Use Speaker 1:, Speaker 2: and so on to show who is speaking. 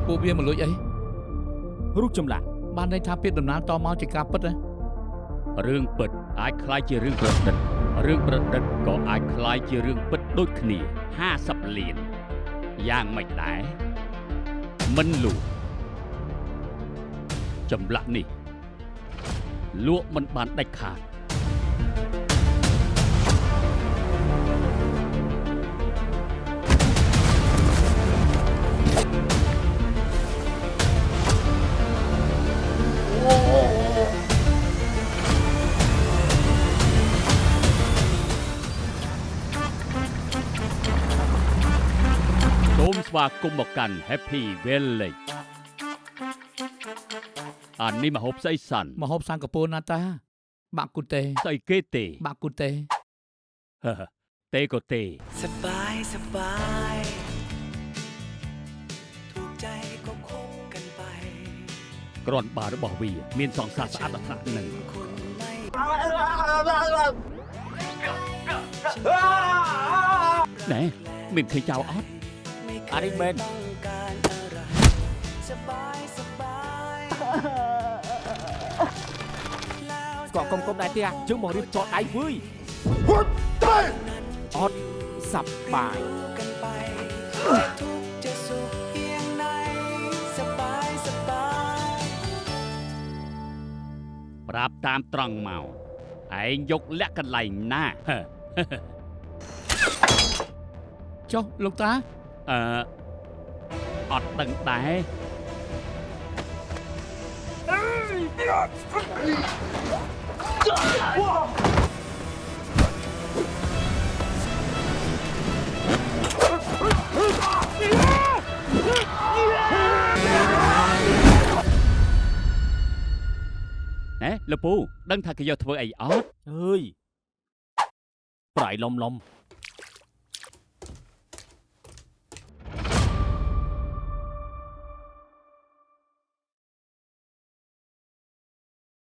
Speaker 1: ពួកវាមកលួចអី
Speaker 2: រូបចម្លាក់
Speaker 1: បានន័យថាពាក្យដំណាលតមកជាការពិតណា
Speaker 3: រឿងពិតអាចคล้ายជារឿងប្រឌិតរឿងប្រឌិតក៏អាចคล้ายជារឿងពិតដូចគ្នា50លានយ៉ាងម៉េចដែរមិនលួចចម្លាក់នេះលក់មិនបានដាច់ខាតសូមស្វាគមន៍មកកាន់ Happy Village អានេះមហូបស្អីសិន
Speaker 1: មហូបសិង្ហបុរីណាតាបាក់គូតេ
Speaker 3: ស្អីគេទេ
Speaker 1: បាក់គូតេ
Speaker 3: ហឺទេក៏ទេ
Speaker 4: สบายสบายถูกใจก็คบกันไป
Speaker 3: គ្រាន់បើរបស់វាមានសង្សារស្អាតអស្ចារ្យនឹង
Speaker 4: คนไม่
Speaker 3: ណែមានឃើញចៅអត់
Speaker 4: ไม่เค
Speaker 2: អា
Speaker 4: ย
Speaker 2: នេះមែន
Speaker 4: ต้องการอะไรสบายสบายแล้ว
Speaker 2: ស្គាល់កុំដែរទេជើងមករៀបចតដៃវើយអត់សប្បាយ
Speaker 4: กันไปทุกข์จะสุขเพียงไหนสบายสบาย
Speaker 3: ប្រាប់តាមត្រង់មកឯងយកលាក់កន្លែងណាហឺ
Speaker 1: ចុះលោកតា
Speaker 3: អត់ដឹងដែរ ណែលោកពូដឹងថាគេយកធ្វើអីអត់
Speaker 2: អើយប្រៃលំ